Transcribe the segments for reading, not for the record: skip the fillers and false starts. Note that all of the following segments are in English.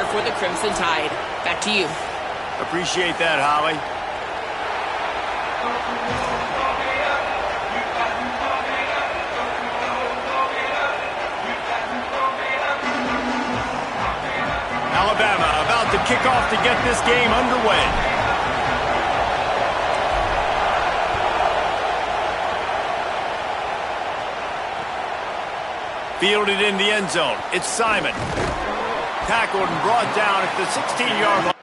for the Crimson Tide. Back to you. Appreciate that, Holly. Alabama about to kick off to get this game underway. Fielded in the end zone. It's Simon. Tackled and brought down at the 16-yard line.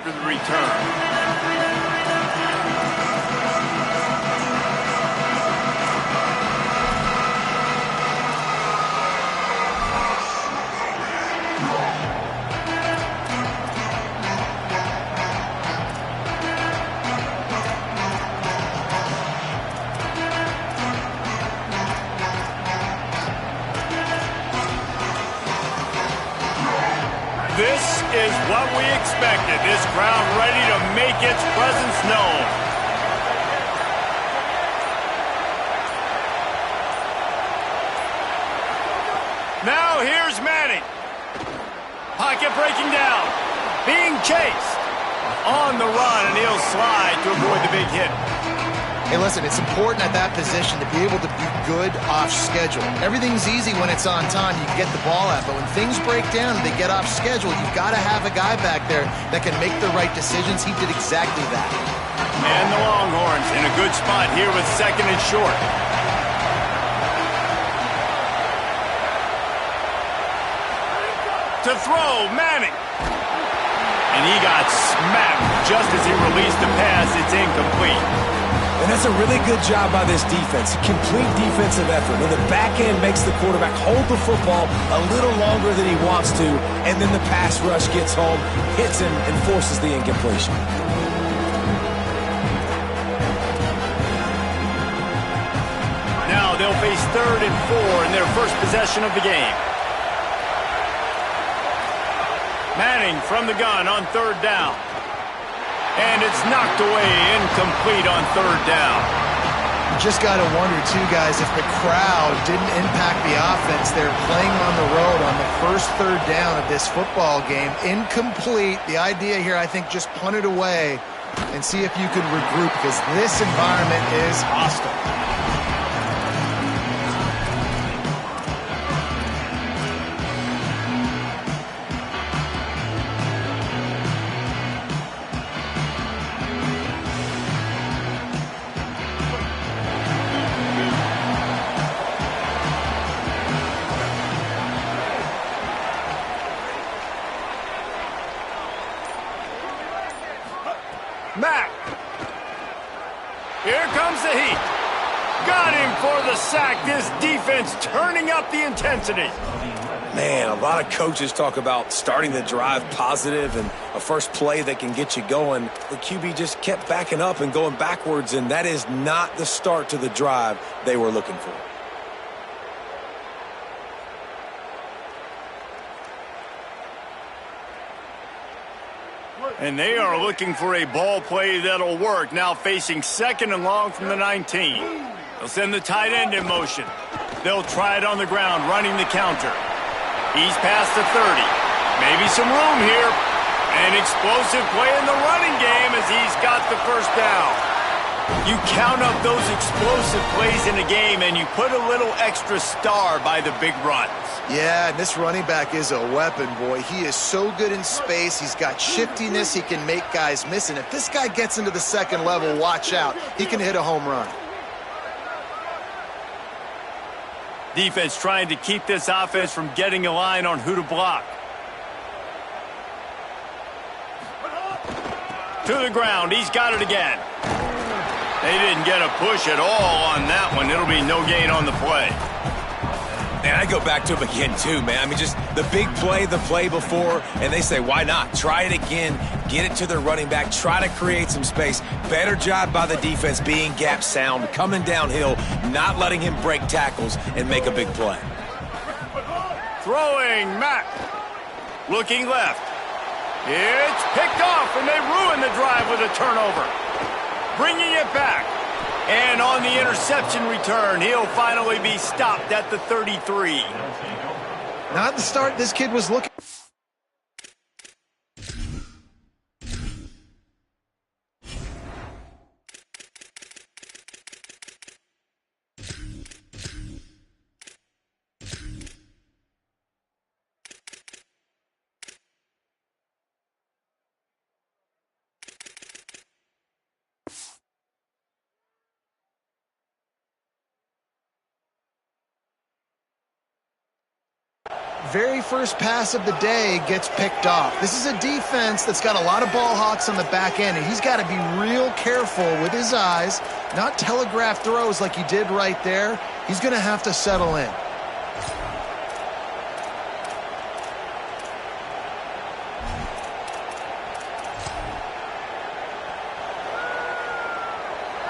For the return. This is what we expected. This crowd ready to make its presence known. Now here's Manning. Pocket breaking down. Being chased. On the run, and he'll slide to avoid the big hit. Hey, listen, it's important at that position to be able to be good off schedule. Everything's easy when it's on time. You can get the ball out, but when things break down and they get off schedule, you've got to have a guy back there that can make the right decisions. He did exactly that. And the Longhorns in a good spot here with second and short. To throw, Manning. And he got smacked just as he released the pass. It's incomplete. And that's a really good job by this defense. Complete defensive effort. When the back end makes the quarterback hold the football a little longer than he wants to, and then the pass rush gets home, hits him, and forces the incompletion. Now they'll face 3rd and 4 in their first possession of the game. Manning from the gun on 3rd down. And it's knocked away, incomplete on 3rd down. You just got to wonder, too, guys, if the crowd didn't impact the offense. They're playing on the road on the first 3rd down of this football game. Incomplete. The idea here, I think, just punt it away and see if you could regroup, because this environment is hostile. Mack. Here comes the heat. Got him for the sack. This defense turning up the intensity. Man, a lot of coaches talk about starting the drive positive and a first play that can get you going. The QB just kept backing up and going backwards, and that is not the start to the drive they were looking for. And they are looking for a ball play that'll work. Now facing 2nd and long from the 19. They'll send the tight end in motion. They'll try it on the ground, running the counter. He's past the 30. Maybe some room here. An explosive play in the running game as he's got the first down. You count up those explosive plays in a game and you put a little extra star by the big runs. Yeah, and this running back is a weapon, boy. He is so good in space. He's got shiftiness. He can make guys miss. And if this guy gets into the second level, watch out. He can hit a home run. Defense trying to keep this offense from getting a line on who to block. To the ground. He's got it again. They didn't get a push at all on that one. It'll be no gain on the play. Man, I go back to him again, too, man. I mean, just the big play, the play before, and they say, why not? Try it again, get it to their running back, try to create some space. Better job by the defense being gap sound, coming downhill, not letting him break tackles and make a big play. Throwing, Mack. Looking left. It's picked off, and they ruin the drive with a turnover. Bringing it back. And on the interception return, he'll finally be stopped at the 33. Not the start this kid was looking. Very first pass of the day gets picked off. This is a defense that's got a lot of ball hawks on the back end, and he's got to be real careful with his eyes, not telegraph throws like he did right there. He's going to have to settle in.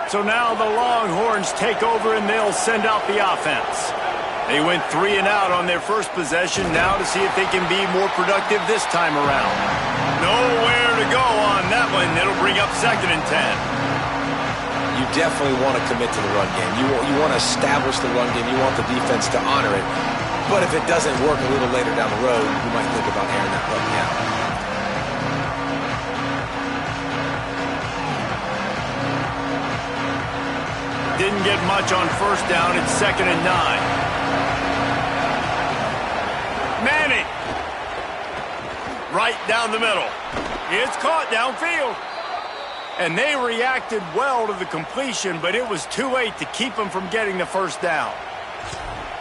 So now the Longhorns take over, and they'll send out the offense. They went 3 and out on their first possession, now to see if they can be more productive this time around. Nowhere to go on that one. It'll bring up 2nd and 10. You definitely want to commit to the run game. You want to establish the run game. You want the defense to honor it. But if it doesn't work a little later down the road, you might think about airing that puppy out. Didn't get much on first down. It's 2nd and 9. Manning. Right down the middle. It's caught downfield. And they reacted well to the completion, but it was too late to keep them from getting the first down.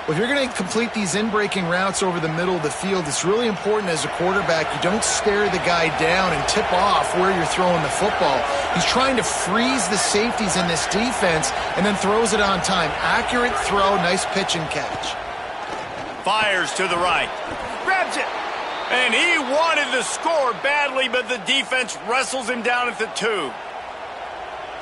Well, if you're going to complete these in-breaking routes over the middle of the field, it's really important as a quarterback you don't stare the guy down and tip off where you're throwing the football. He's trying to freeze the safeties in this defense and then throws it on time. Accurate throw, nice pitch and catch. Fires to the right. Grabs it. And he wanted to score badly, but the defense wrestles him down at the 2.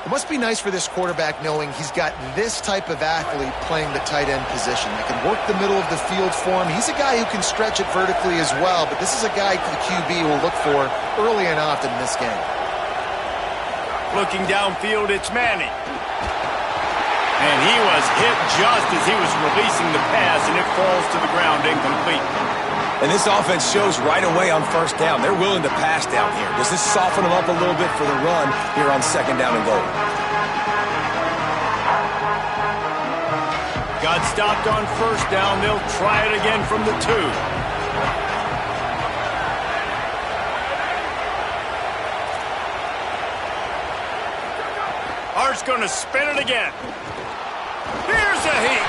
It must be nice for this quarterback knowing he's got this type of athlete playing the tight end position that can work the middle of the field for him. He's a guy who can stretch it vertically as well, but this is a guy the QB will look for early and often in this game. Looking downfield, it's Manning. And he was hit just as he was releasing the pass, and it falls to the ground incomplete. And this offense shows right away on first down. They're willing to pass down here. Does this soften them up a little bit for the run here on 2nd down and goal? Got stopped on first down. They'll try it again from the 2. Art's going to spin it again. Here's a heat.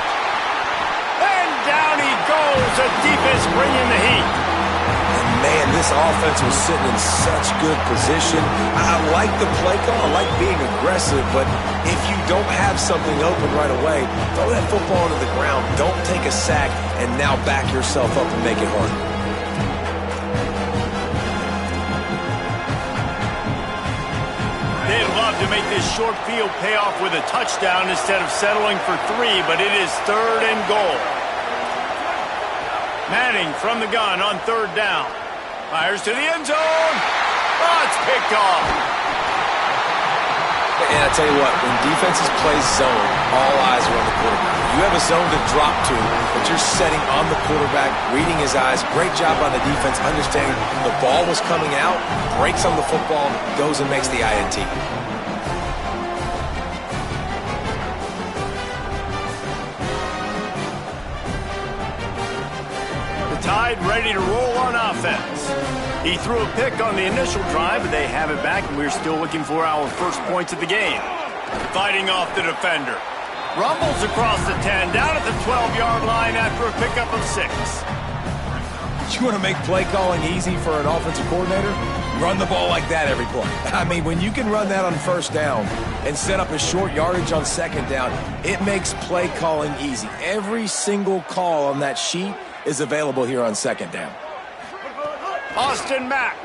And down he goes. The defense bringing the heat. And man, this offense was sitting in such good position. I like the play call. I like being aggressive. But if you don't have something open right away, throw that football into the ground. Don't take a sack and now back yourself up and make it hard. They'd love to make this short field pay off with a touchdown instead of settling for 3, but it is 3rd and goal. Manning from the gun on 3rd down. Fires to the end zone. Oh, it's picked off. And I tell you what, when defenses play zone, all eyes are on the quarterback. You have a zone to drop to, but you're setting on the quarterback, reading his eyes. Great job on the defense, understanding the ball was coming out, breaks on the football, goes and makes the INT. The Tide ready to roll on offense. He threw a pick on the initial drive, but they have it back, and we're still looking for our first points of the game. Fighting off the defender. Rumbles across the 10, down at the 12-yard line after a pickup of 6. You want to make play calling easy for an offensive coordinator? Run the ball like that every play. I mean, when you can run that on first down and set up a short yardage on second down, it makes play calling easy. Every single call on that sheet is available here on second down. Austin Mack.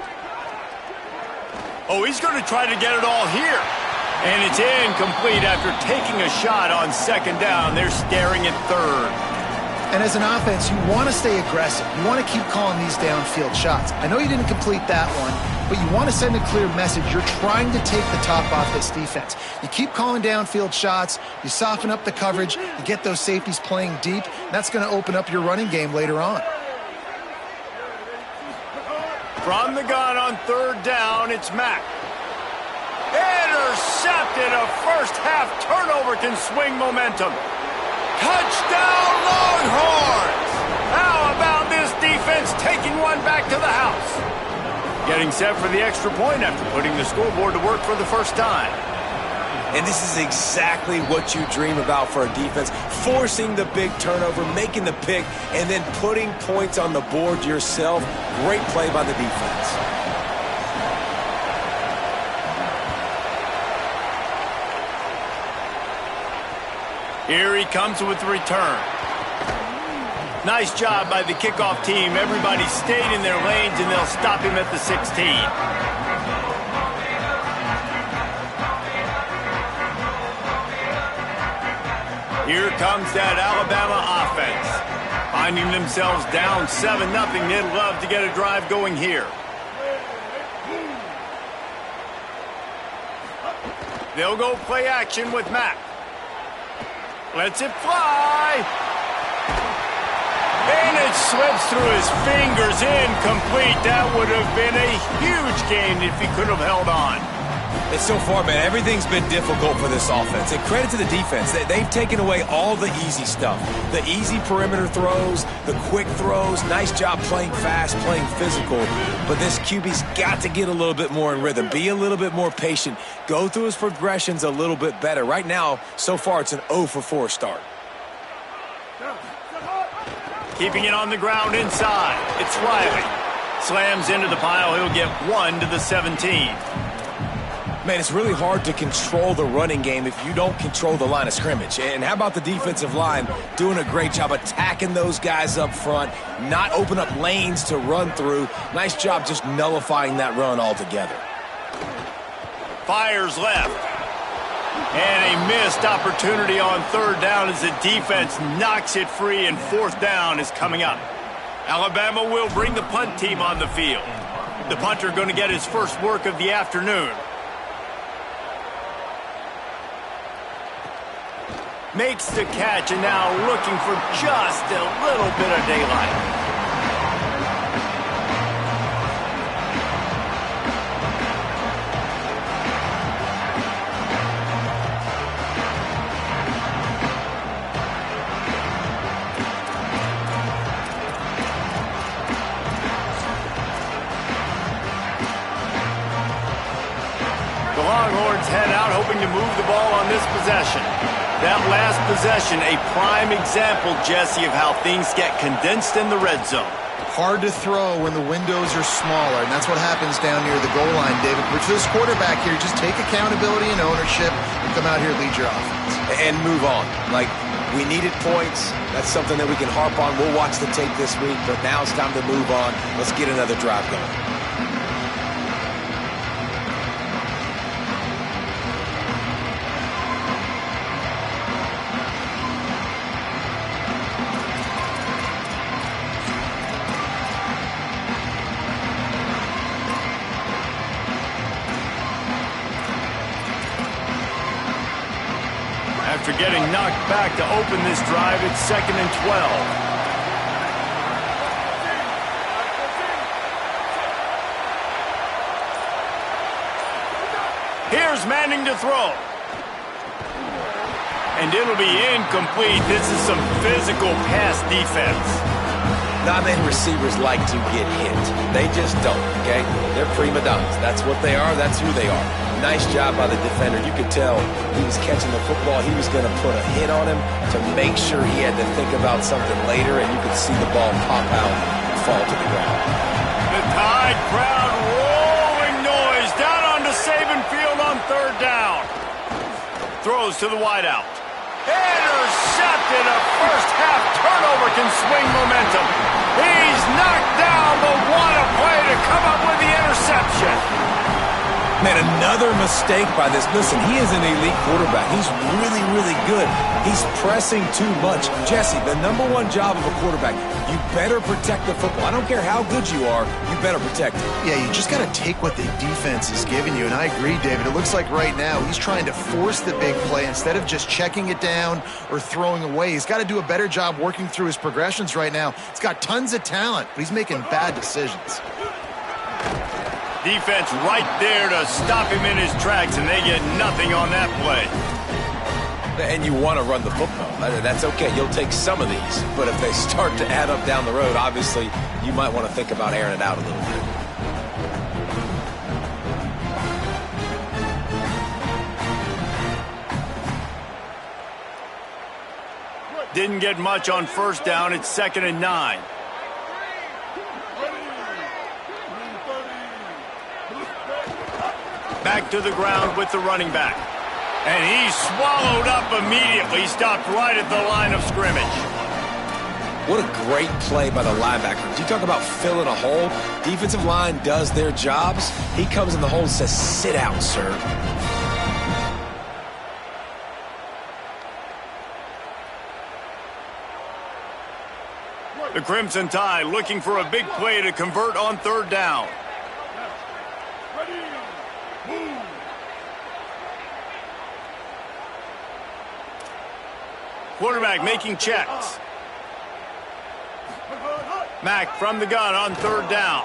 Oh, he's going to try to get it all here. And it's incomplete after taking a shot on second down. They're staring at third. And as an offense, you want to stay aggressive. You want to keep calling these downfield shots. I know you didn't complete that one, but you want to send a clear message. You're trying to take the top off this defense. You keep calling downfield shots. You soften up the coverage. You get those safeties playing deep. That's going to open up your running game later on. From the gun on third down, it's Mack. Intercepted. A first-half turnover can swing momentum. Touchdown, Longhorns! How about this defense taking one back to the house? Getting set for the extra point after putting the scoreboard to work for the first time. And this is exactly what you dream about for a defense. Forcing the big turnover, making the pick, and then putting points on the board yourself. Great play by the defense. Here he comes with the return. Nice job by the kickoff team. Everybody stayed in their lanes, and they'll stop him at the 16. Here comes that Alabama offense. Finding themselves down 7-0. They'd love to get a drive going here. They'll go play action with Mack. Lets it fly. And it slips through his fingers. Incomplete. That would have been a huge gain if he could have held on. And so far, man, everything's been difficult for this offense. And credit to the defense. They've taken away all the easy stuff. The easy perimeter throws, the quick throws. Nice job playing fast, playing physical. But this QB's got to get a little bit more in rhythm. Be a little bit more patient. Go through his progressions a little bit better. Right now, so far, it's an 0 for 4 start. Keeping it on the ground inside. It's Riley. Slams into the pile. He'll get 1 to the 17. Man, it's really hard to control the running game if you don't control the line of scrimmage. And how about the defensive line doing a great job attacking those guys up front, not open up lanes to run through. Nice job just nullifying that run altogether. Fires left. And a missed opportunity on third down as the defense knocks it free, and fourth down is coming up. Alabama will bring the punt team on the field. The punter going to get his first work of the afternoon. Makes the catch, and now looking for just a little bit of daylight. The Longhorns head out, hoping to move the ball on this possession. That last possession, a prime example, Jesse, of how things get condensed in the red zone. Hard to throw when the windows are smaller, and that's what happens down near the goal line, David. But for this quarterback here, just take accountability and ownership and come out here and lead your offense. And move on. Like, we needed points. That's something that we can harp on. We'll watch the tape this week, but now it's time to move on. Let's get another drive going. After after getting knocked back to open this drive. It's 2nd and 12. Here's Manning to throw. And it'll be incomplete. This is some physical pass defense. Not many receivers like to get hit. They just don't, okay? They're prima donnas. That's what they are. That's who they are. Nice job by the defender. You could tell he was catching the football. He was going to put a hit on him to make sure he had to think about something later, and you could see the ball pop out and fall to the ground. The Tide crowd rolling noise down onto Saban Field on 3rd down. Throws to the wideout. Intercepted. A first-half turnover can swing momentum. He's knocked down, but what a play to come up with the interception. Man, another mistake by this. Listen, he is an elite quarterback. He's really, really good. He's pressing too much. Jesse, the #1 job of a quarterback, you better protect the football. I don't care how good you are, you better protect it. Yeah, you just got to take what the defense is giving you, and I agree, David. It looks like right now he's trying to force the big play instead of just checking it down or throwing away. He's got to do a better job working through his progressions right now. He's got tons of talent, but he's making bad decisions. Defense right there to stop him in his tracks, and they get nothing on that play. And you want to run the football. That's okay. You'll take some of these. But if they start to add up down the road, obviously, you might want to think about airing it out a little bit. Didn't get much on 1st down. It's 2nd and 9. Back to the ground with the running back. And he's swallowed up immediately. Stopped right at the line of scrimmage. What a great play by the linebacker. You talk about filling a hole. Defensive line does their jobs. He comes in the hole and says, "Sit down, sir." The Crimson Tide looking for a big play to convert on 3rd down. Quarterback making checks. Mack from the gun on 3rd down.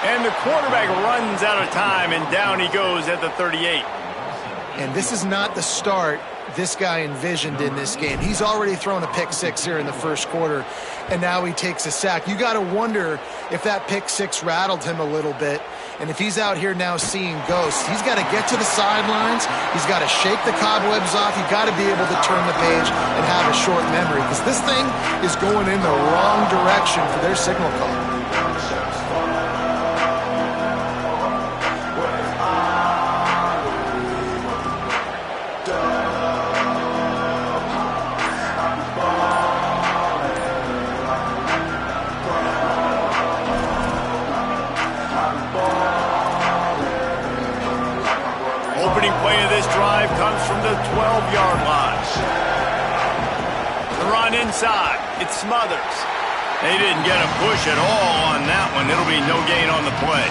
And the quarterback runs out of time, and down he goes at the 38. And this is not the start this guy envisioned in this game. He's already thrown a pick 6 here in the 1st quarter, and now he takes a sack. You got to wonder if that pick 6 rattled him a little bit. And if he's out here now seeing ghosts, he's got to get to the sidelines. He's got to shake the cobwebs off. You've got to be able to turn the page and have a short memory, because this thing is going in the wrong direction for their signal call. Comes from the 12-yard line. The run inside. It smothers. They didn't get a push at all on that one. It'll be no gain on the play.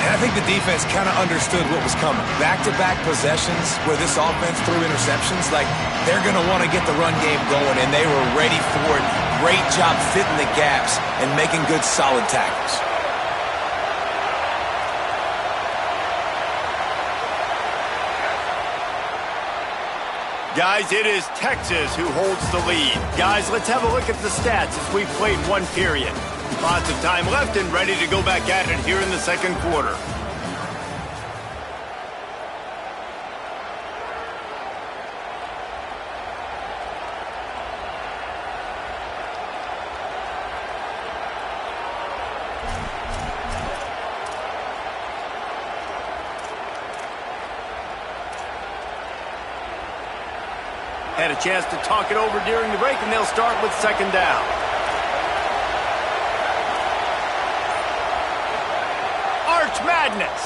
And I think the defense kind of understood what was coming. Back-to-back possessions where this offense threw interceptions, like they're going to want to get the run game going, and they were ready for it. Great job fitting the gaps and making good, solid tackles. Guys, it is Texas who holds the lead. Guys, let's have a look at the stats as we've played 1 period. Lots of time left and ready to go back at it here in the 2nd quarter. Had a chance to talk it over during the break, and they'll start with 2nd down. Arch Madness.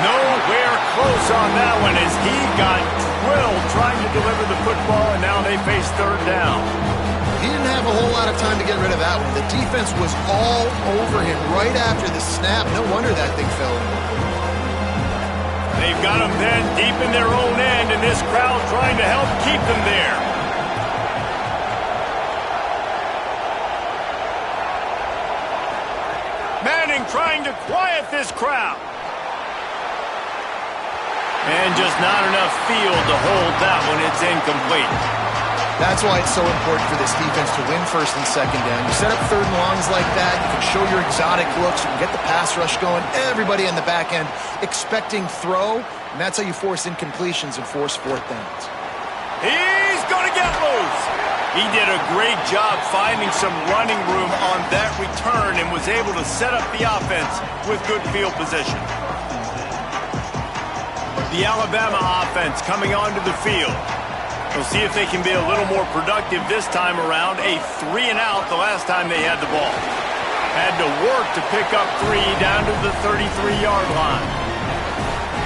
Nowhere close on that one as he got drilled trying to deliver the football, and now they face 3rd down. He didn't have a whole lot of time to get rid of that one. The defense was all over him right after the snap. No wonder that thing fell in. They've got them then deep in their own end, and this crowd trying to help keep them there. Manning trying to quiet this crowd. And just not enough field to hold that one. It's incomplete. That's why it's so important for this defense to win first and second down. You set up third and longs like that, you can show your exotic looks, you can get the pass rush going, everybody on the back end expecting throw, and that's how you force incompletions and force fourth downs. He's going to get loose. He did a great job finding some running room on that return and was able to set up the offense with good field position. The Alabama offense coming onto the field. We'll see if they can be a little more productive this time around. A 3-and-out the last time they had the ball. Had to work to pick up 3 down to the 33-yard line.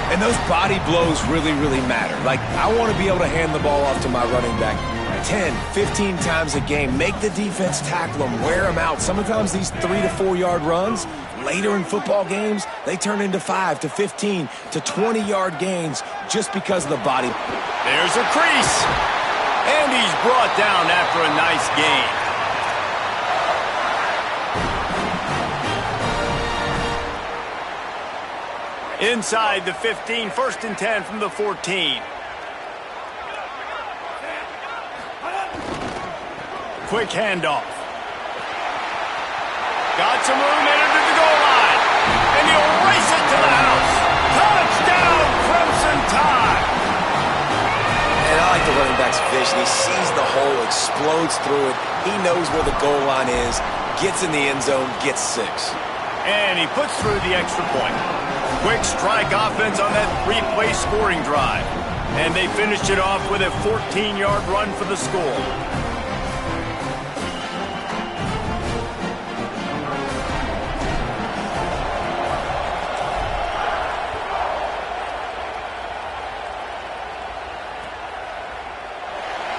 And those body blows really, really matter. Like, I want to be able to hand the ball off to my running back 10, 15 times a game. Make the defense tackle them, wear them out. Sometimes these 3 to 4 yard runs, later in football games, they turn into 5 to 15 to 20-yard gains just because of the body. There's a crease. And he's brought down after a nice gain. Inside the 15, 1st and 10 from the 14. Quick handoff. Got some room, entered the goal line. And he'll race it to the house. Touchdown, Crimson Tide. And I like the running back's vision. He sees the hole, explodes through it. He knows where the goal line is, gets in the end zone, gets 6. And he puts through the extra point. Quick strike offense on that 3-play scoring drive. And they finished it off with a 14-yard run for the score.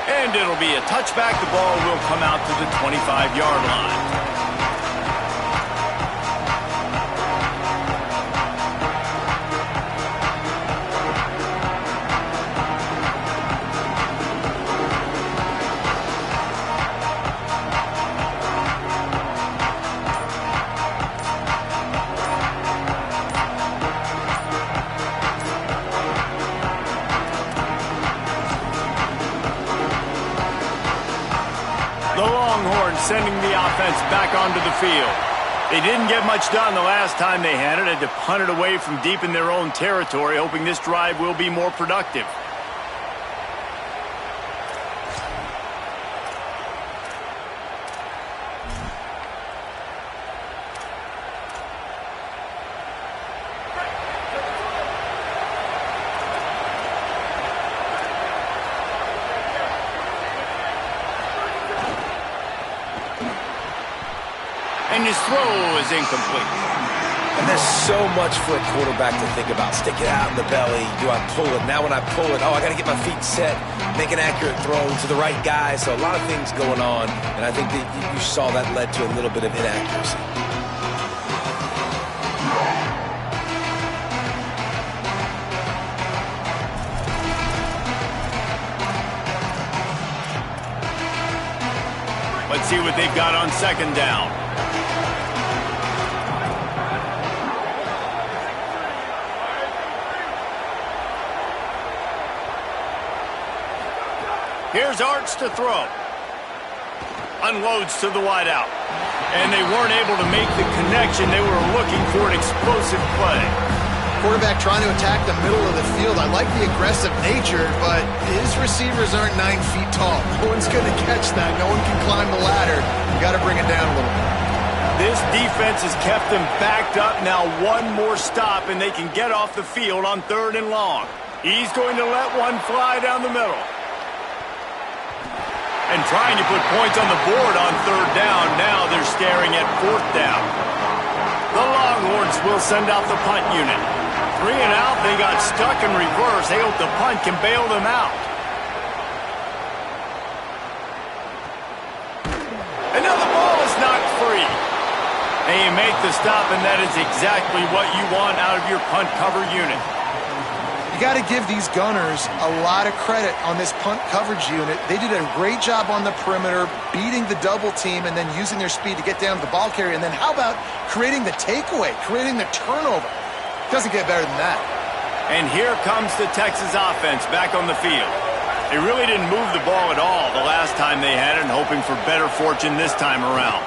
And it'll be a touchback. The ball will come out to the 25-yard line. Sending the offense back onto the field. They didn't get much done the last time they had it. Had to punt it away from deep in their own territory, hoping this drive will be more productive. And his throw is incomplete. And there's so much for a quarterback to think about. Stick it out in the belly. Do I pull it? Now when I pull it, I got to get my feet set, make an accurate throw to the right guy. So a lot of things going on. And I think that you saw that led to a little bit of inaccuracy. Let's see what they've got on 2nd down. Here's Arts to throw. Unloads to the wideout. And they weren't able to make the connection. They were looking for an explosive play. Quarterback trying to attack the middle of the field. I like the aggressive nature, but his receivers aren't 9 feet tall. No one's going to catch that. No one can climb the ladder. You got to bring it down a little bit. This defense has kept them backed up. Now one more stop, and they can get off the field on 3rd and long. He's going to let one fly down the middle. And trying to put points on the board on 3rd down. Now they're staring at 4th down. The Longhorns will send out the punt unit. 3 and out, they got stuck in reverse. They hope the punt can bail them out. And now the ball is knocked free. And you make the stop, and that is exactly what you want out of your punt cover unit. You got to give these Gunners a lot of credit on this punt coverage unit. They did a great job on the perimeter, beating the double team and then using their speed to get down to the ball carrier. And then how about creating the takeaway, creating the turnover? Doesn't get better than that. And here comes the Texas offense back on the field. They really didn't move the ball at all the last time they had it, and hoping for better fortune this time around.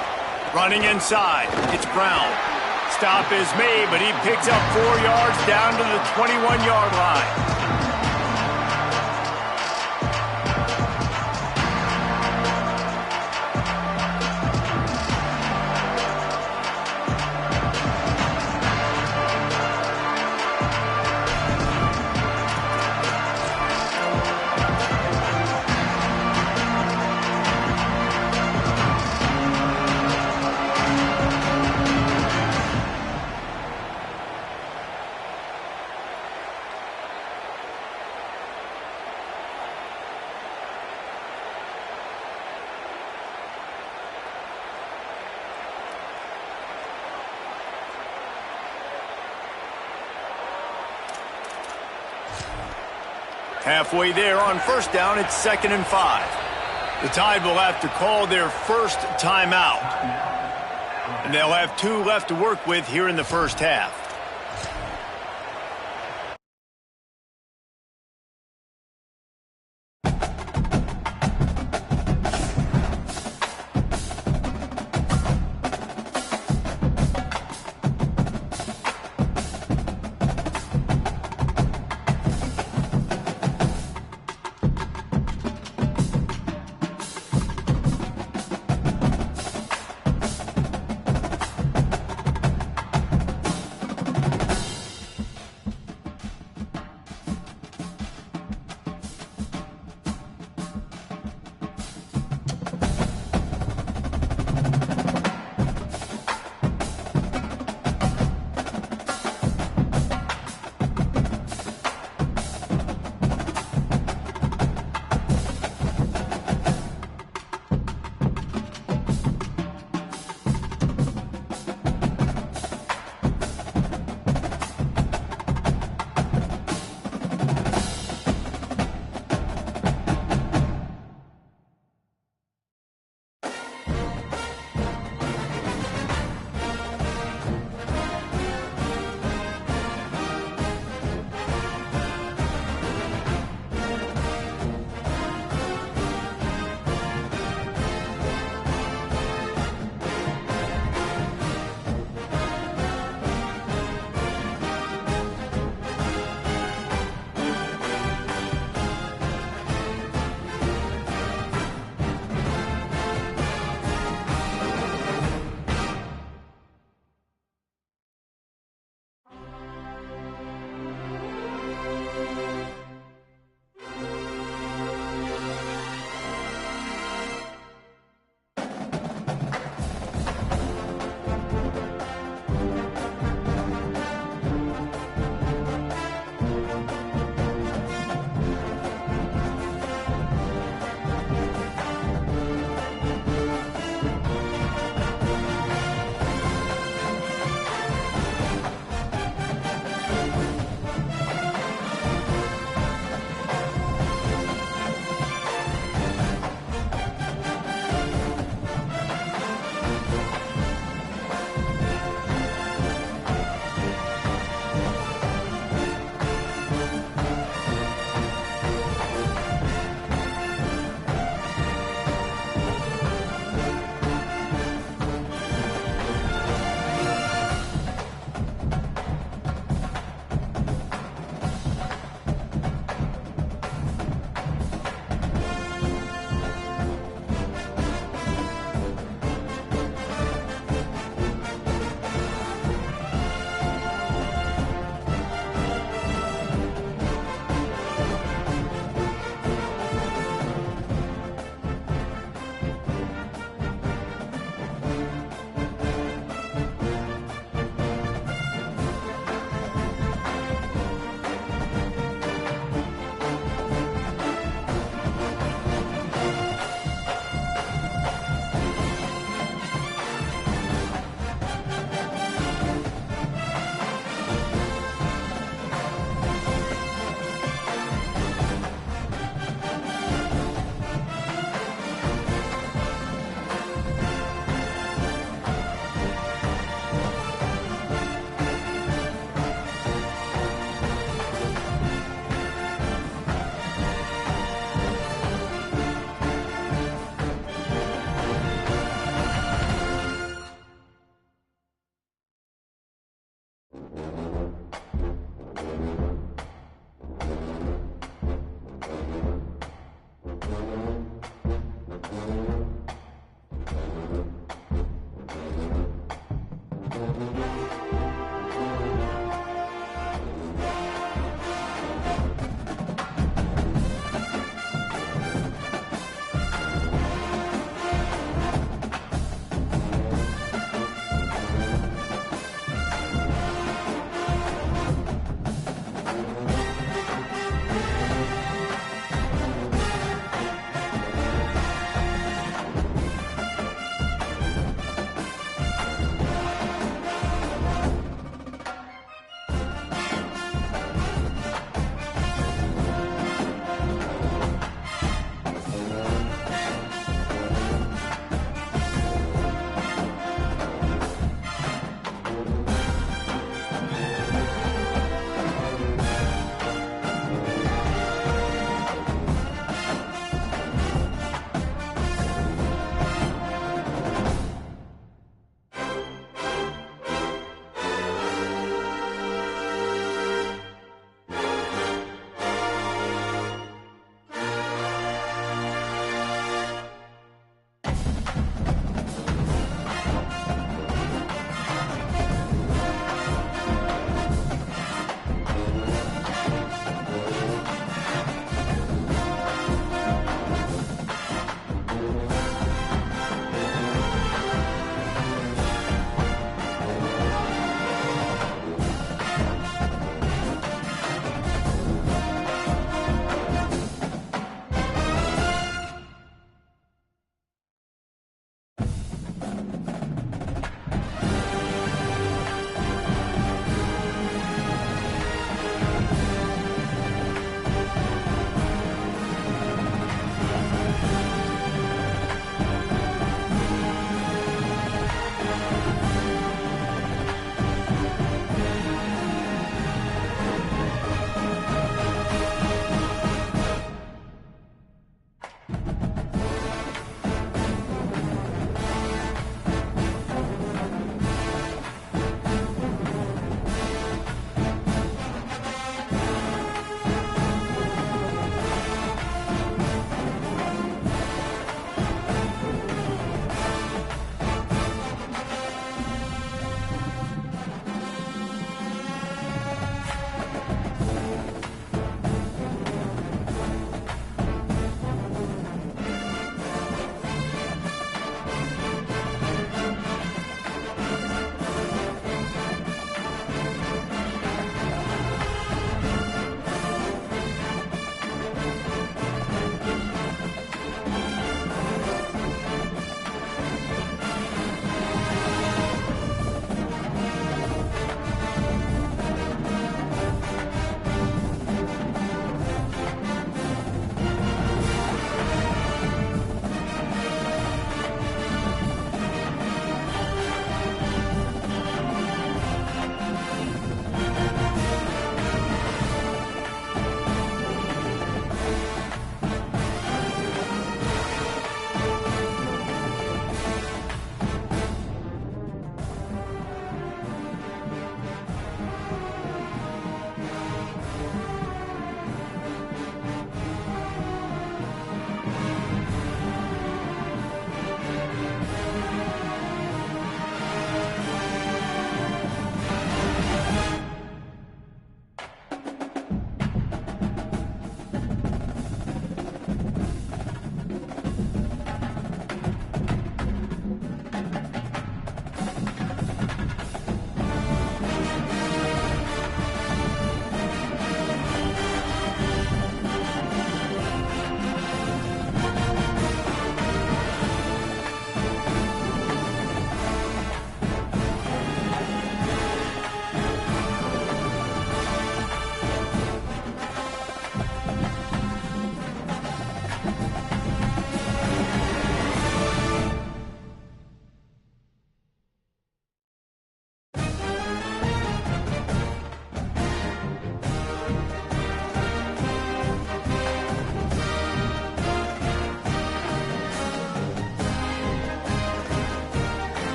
Running inside, it's Brown. Stop is made, but he picks up 4 yards down to the 21-yard line. Halfway there on first down, it's 2nd and 5. The Tide will have to call their first timeout. And they'll have 2 left to work with here in the first half.